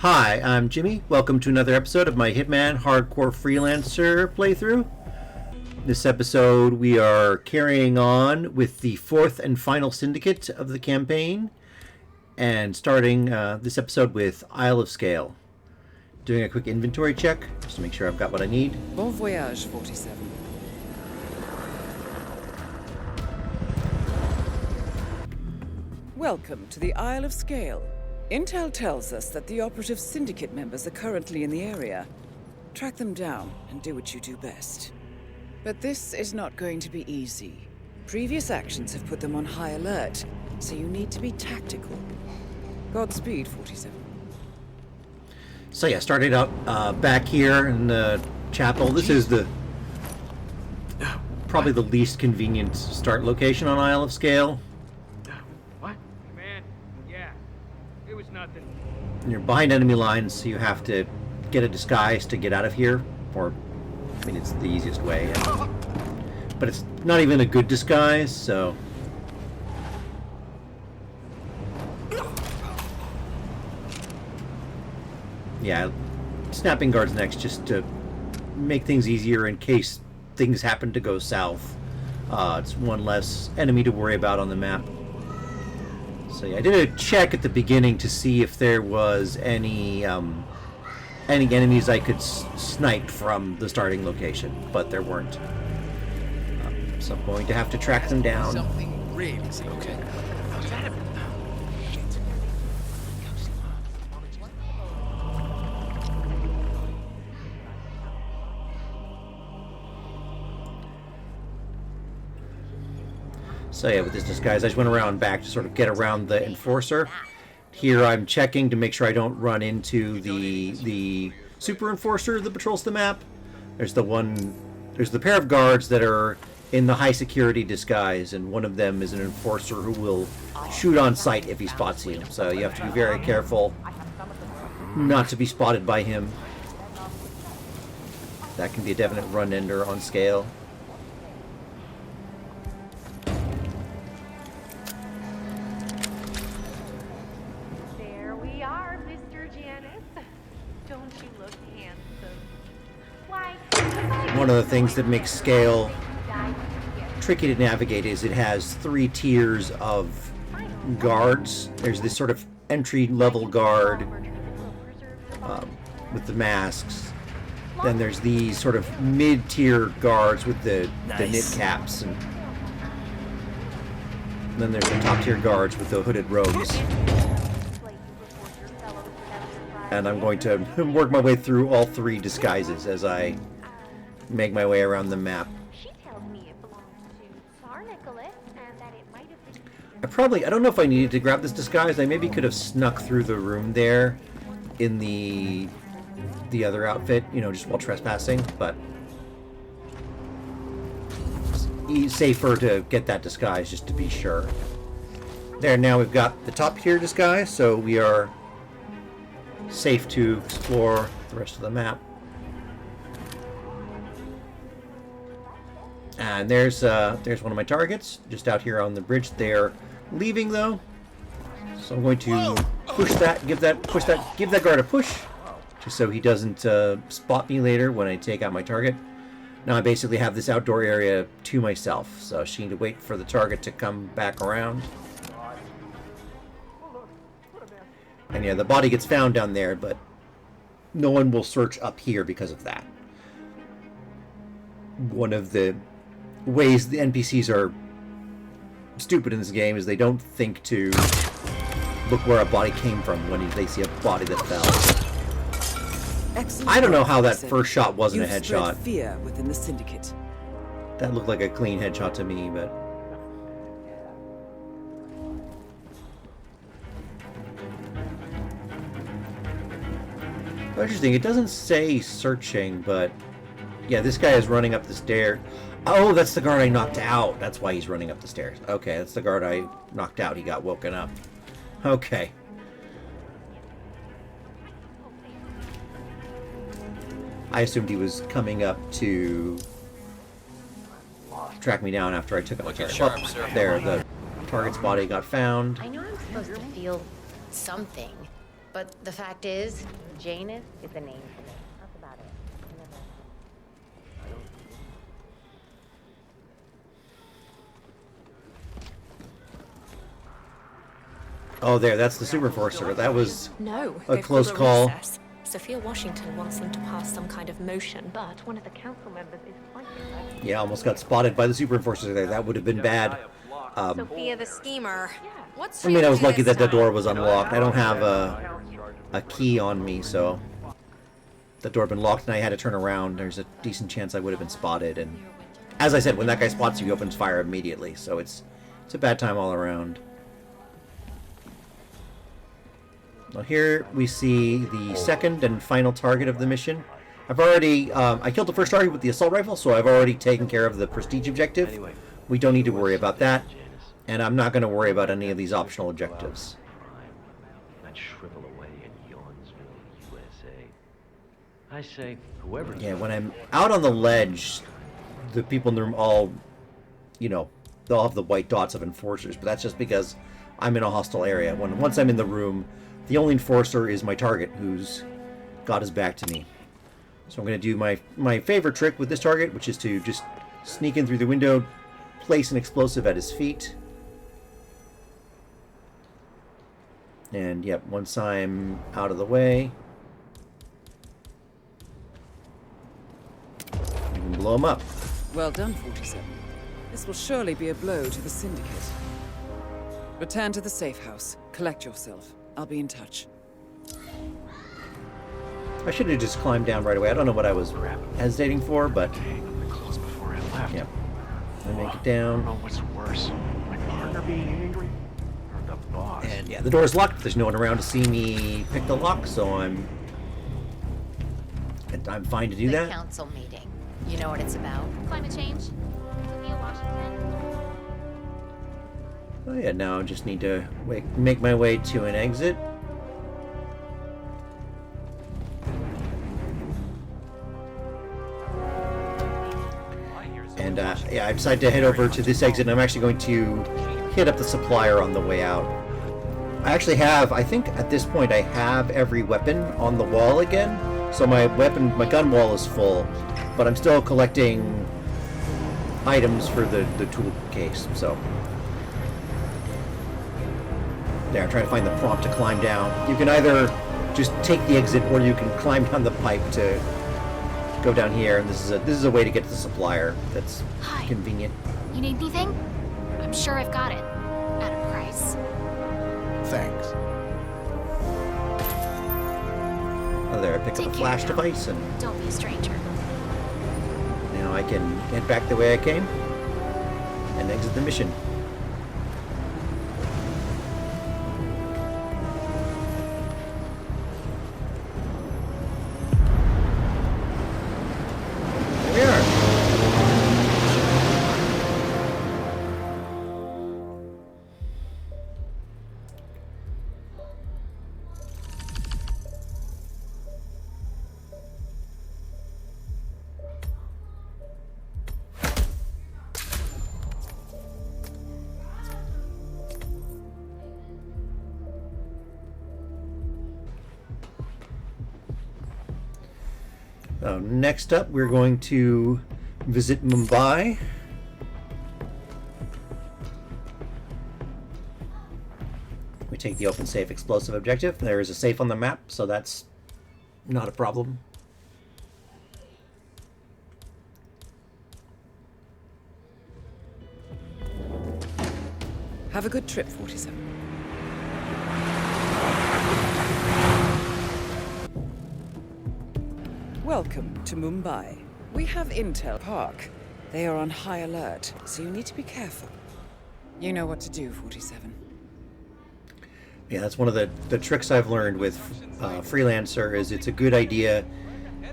Hi, I'm Jimmy. Welcome to another episode of my Hitman Hardcore Freelancer playthrough. This episode we are carrying on with the fourth and final syndicate of the campaign and starting this episode with Isle of Scale. Doing a quick inventory check just to make sure I've got what I need. Bon voyage, 47. Welcome to the Isle of Scale. Intel tells us that the operative syndicate members are currently in the area. Track them down and do what you do best. But this is not going to be easy. Previous actions have put them on high alert, so you need to be tactical. Godspeed, 47. So yeah, starting out back here in the chapel. This is probably the least convenient start location on Isle of Scale. What? Man, yeah. It was nothing. You're behind enemy lines, so you have to get a disguise to get out of here. Or, I mean, it's the easiest way. But it's not even a good disguise, so... Yeah, snapping guards next just to make things easier in case things happen to go south. It's one less enemy to worry about on the map. So yeah, I did a check at the beginning to see if there was any enemies I could snipe from the starting location, but there weren't. So I'm going to have to track them down. Something really okay. So yeah, with this disguise, I just went around back to sort of get around the enforcer. Here I'm checking to make sure I don't run into the super enforcer that patrols the map. There's the pair of guards that are in the high security disguise, and one of them is an enforcer who will shoot on sight if he spots you. So you have to be very careful not to be spotted by him. That can be a definite run-ender on Scale. One of the things that makes Scale tricky to navigate is it has 3 tiers of guards. There's this sort of entry-level guard with the masks. Then there's these sort of mid-tier guards with the knit caps. And then there's the top-tier guards with the hooded robes. And I'm going to work my way through all 3 disguises as I make my way around the map. I don't know if I needed to grab this disguise. I maybe could have snuck through the room there in the other outfit, you know, just while trespassing, but it's safer to get that disguise just to be sure. There, now we've got the top tier disguise, so we are safe to explore the rest of the map. And there's one of my targets just out here on the bridge. They're leaving though, so I'm going to push that, give that guard a push, just so he doesn't spot me later when I take out my target. Now I basically have this outdoor area to myself, so I just need to wait for the target to come back around. And yeah, the body gets found down there, but no one will search up here because of that. One of the ways the NPCs are stupid in this game is they don't think to look where a body came from when they see a body that fell. Excellent. I don't know how that first shot wasn't a headshot. Fear within the syndicate. That looked like a clean headshot to me, but interesting. It doesn't say searching, but yeah, this guy is running up the stairs. Oh, that's the guard I knocked out. That's why he's running up the stairs. Okay, that's the guard I knocked out. He got woken up. Okay. I assumed he was coming up to track me down after I took out my target. Sharp, sir. There, the target's body got found. I know I'm supposed to feel something, But the fact is, Janus is the name for me. That's about it. Oh, there, that's the Super Enforcer. That was No, a they've close called call. recess. Sophia Washington wants them to pass some kind of motion, but one of the council members is fighting her. Yeah, almost got spotted by the Super Enforcer there. That would have been bad. Sophia the schemer. What's I mean, I was lucky that the door was unlocked. I don't have a key on me, so the door had been locked and I had to turn around. There's a decent chance I would have been spotted. And as I said, when that guy spots you, he opens fire immediately. So it's a bad time all around. Well, here we see the second and final target of the mission. I've already, I killed the first target with the assault rifle, so I've already taken care of the prestige objective. We don't need to worry about that, and I'm not going to worry about any of these optional objectives. I'd shrivel away in Yawnsville, USA. I say, whoever. Yeah, when I'm out on the ledge, the people in the room all, you know, they'll have the white dots of enforcers, but that's just because I'm in a hostile area. Once I'm in the room, the only enforcer is my target, who's got his back to me. So I'm going to do my favorite trick with this target, which is to just sneak in through the window, place an explosive at his feet. And, yep, once I'm out of the way, I can blow him up. Well done, 47. This will surely be a blow to the Syndicate. Return to the safe house. Collect yourself. I'll be in touch. I should have just climbed down right away. I don't know what I was hesitating for, but Close before I left. yeah. I make it I don't down. know what's worse, my partner being angry or the boss. And yeah, the door's locked. There's no one around to see me pick the lock, so I'm fine to do The that. council meeting. You know what it's about? Climate change. Sophia Washington. Oh yeah, now I just need to make my way to an exit. And yeah, I decided to head over to this exit, and I'm actually going to hit up the supplier on the way out. I actually have, I think at this point, I have every weapon on the wall again. So my gun wall is full, but I'm still collecting items for the tool case, so. There, I'm trying to find the prompt to climb down. You can either just take the exit, or you can climb down the pipe to go down here. And this is a way to get to the supplier that's Hi. convenient. You need anything? I'm sure I've got it. At a price. Thanks. Oh, there, I pick up Take a care flash now. device, and Don't be a stranger. now I can head back the way I came and exit the mission. There we are. Next up, we're going to visit Mumbai. We take the open safe explosive objective. There is a safe on the map, so that's not a problem. Have a good trip, 47. Welcome to Mumbai. We have Intel Park. They are on high alert, so you need to be careful. You know what to do, 47. Yeah, that's one of the tricks I've learned with Freelancer is it's a good idea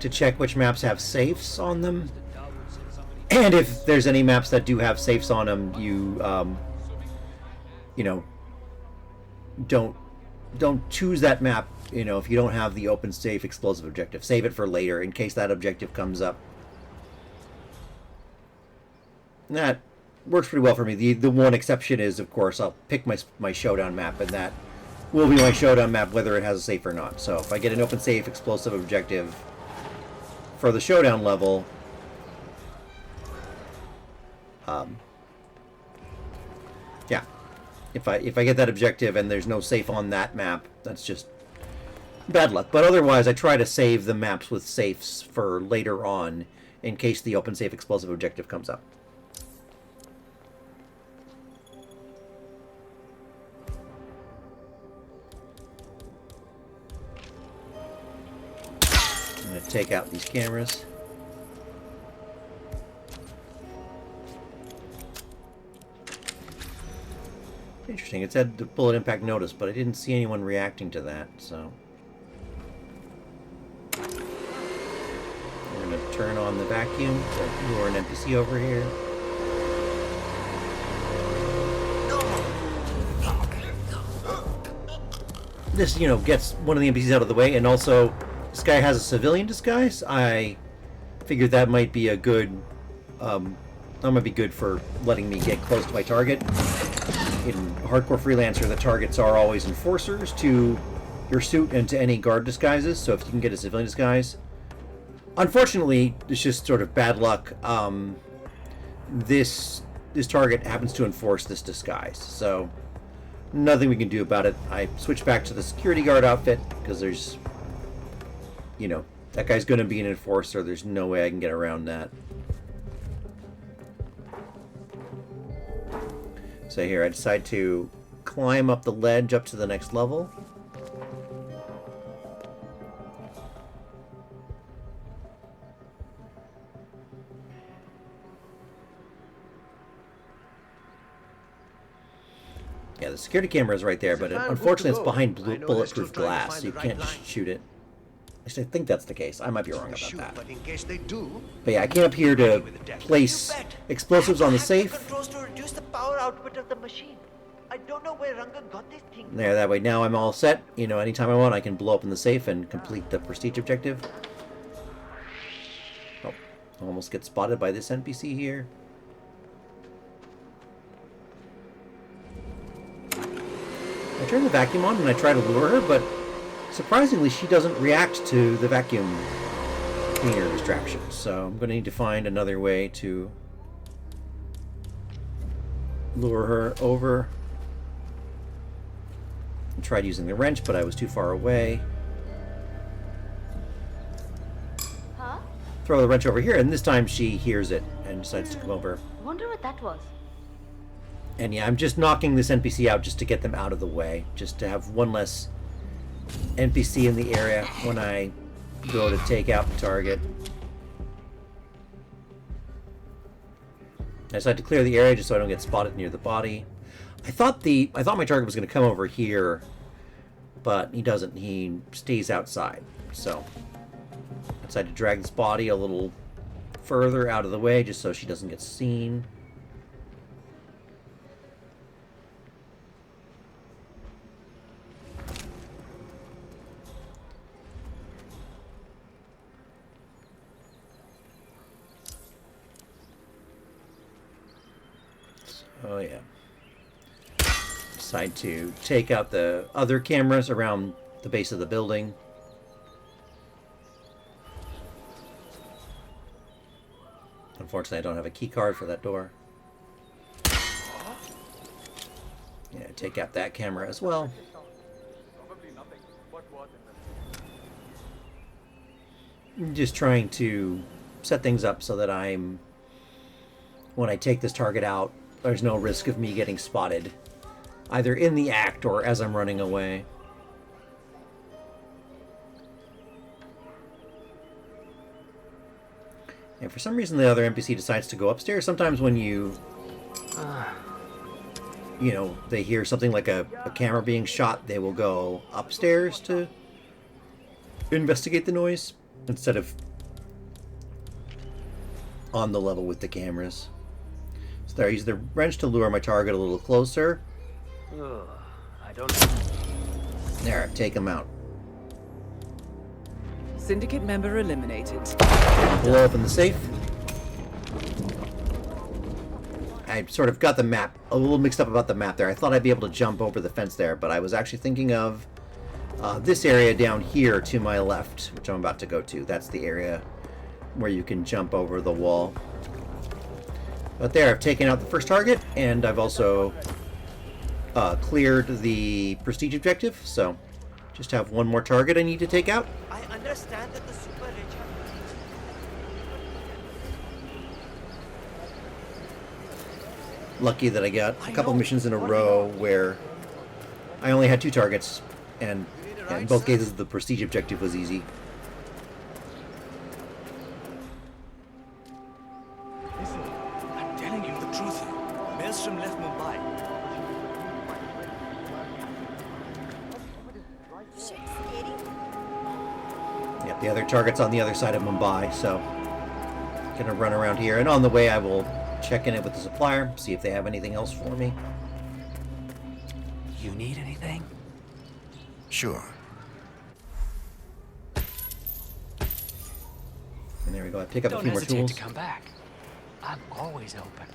to check which maps have safes on them. And if there's any maps that do have safes on them, you know, don't choose that map, you know, if you don't have the open safe explosive objective. Save it for later in case that objective comes up. And that works pretty well for me. The one exception is, of course, I'll pick my showdown map, and that will be my showdown map, whether it has a safe or not. So if I get an open safe explosive objective for the showdown level, yeah, if I get that objective and there's no safe on that map, that's just bad luck. But otherwise, I try to save the maps with safes for later on in case the open safe explosive objective comes up. I'm going to take out these cameras. Interesting. It said the bullet impact notice, but I didn't see anyone reacting to that, so... We're going to turn on the vacuum to lure an NPC over here. This, you know, gets one of the NPCs out of the way, and also, this guy has a civilian disguise. I figured that might be a good, that might be good for letting me get close to my target. In Hardcore Freelancer, the targets are always enforcers to your suit and to any guard disguises, so if you can get a civilian disguise. Unfortunately, it's just sort of bad luck. This target happens to enforce this disguise, so nothing we can do about it. I switched back to the security guard outfit, because there's, you know, that guy's going to be an enforcer. There's no way I can get around that. So here, I decide to climb up the ledge up to the next level. Yeah, the security camera is right there, but unfortunately it's behind bulletproof glass, so you can't just shoot it. At least I think that's the case. I might be wrong about that. But in case they do, but yeah, I came up here to place explosives on the safe. Controls to reduce the power output of the machine. I don't know where Ranga got this thing. There, that way now I'm all set. You know, anytime I want, I can blow up in the safe and complete the prestige objective. Oh, almost get spotted by this NPC here. I turn the vacuum on and I try to lure her, but surprisingly, she doesn't react to the vacuum cleaner distraction. So I'm going to need to find another way to lure her over. I tried using the wrench, but I was too far away. Huh? Throw the wrench over here, and this time she hears it and decides to come over. Wonder what that was. And yeah, I'm just knocking this NPC out just to get them out of the way, just to have one less NPC in the area when I go to take out the target. I decided to clear the area just so I don't get spotted near the body. I thought my target was going to come over here, but he doesn't. He stays outside. So I decided to drag this body a little further out of the way just so she doesn't get seen. Oh yeah. Decide to take out the other cameras around the base of the building. Unfortunately, I don't have a key card for that door. Yeah, take out that camera as well. I'm just trying to set things up so that when I take this target out, there's no risk of me getting spotted, either in the act or as I'm running away. And for some reason the other NPC decides to go upstairs. Sometimes when you know, they hear something like a camera being shot, they will go upstairs to investigate the noise instead of on the level with the cameras. So there, I use the wrench to lure my target a little closer. I don't know. There, take him out. Syndicate member eliminated. Blow open the safe. I sort of got the map a little mixed up about the map there. I thought I'd be able to jump over the fence there, but I was actually thinking of this area down here to my left, which I'm about to go to. That's the area where you can jump over the wall. But there, I've taken out the first target, and I've also cleared the prestige objective, so just have one more target I need to take out. I understand that the super rich have... Lucky that I got a couple missions in a row where I only had 2 targets, and in both cases the prestige objective was easy. Listen, I'm telling you the truth. Maelstrom left Mumbai. Yep, the other target's on the other side of Mumbai, so gonna run around here, and on the way I will check in it with the supplier, see if they have anything else for me. You need anything? Sure. And there we go, I pick up a Don't few more hesitate tools. to come back. I'm always open.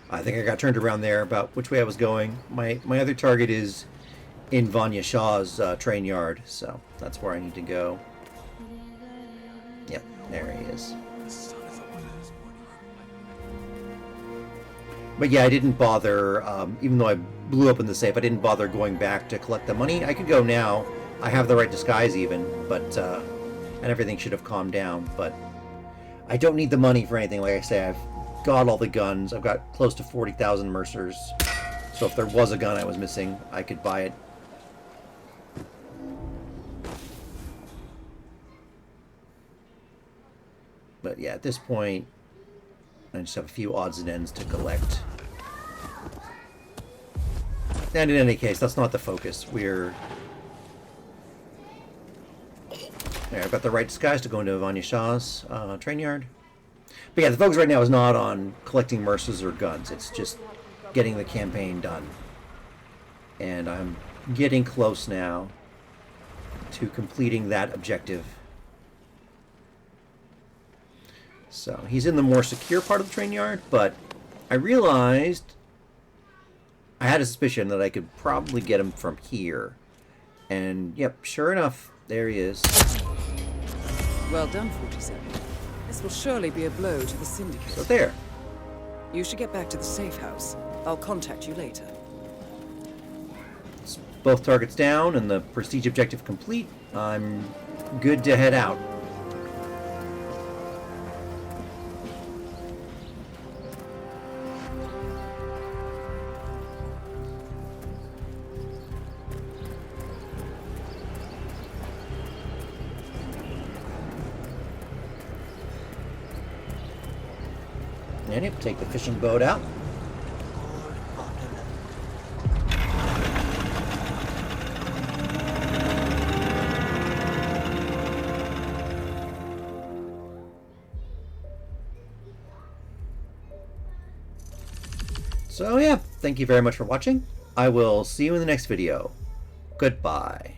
I think I got turned around there about which way I was going. My other target is in Vanya Shaw's train yard, so that's where I need to go. Yep, there he is. But yeah, I didn't bother, even though I blew open the safe, I didn't bother going back to collect the money. I could go now. I have the right disguise even, but, and everything should have calmed down, but I don't need the money for anything. Like I say, I've got all the guns. I've got close to 40,000 Mercers. So if there was a gun I was missing, I could buy it. But yeah, at this point, I just have a few odds and ends to collect. And in any case, that's not the focus. We're... There, I've got the right disguise to go into Vanya Shaw's train yard. But yeah, the focus right now is not on collecting Mercers or guns. It's just getting the campaign done. And I'm getting close now to completing that objective. So he's in the more secure part of the train yard, but I realized I had a suspicion that I could probably get him from here. And yep, sure enough, there he is. Well done, 47. This will surely be a blow to the Syndicate. So there. You should get back to the safe house. I'll contact you later. It's both targets down and the prestige objective complete. I'm good to head out. And yep, take the fishing boat out. So yeah, thank you very much for watching. I will see you in the next video. Goodbye.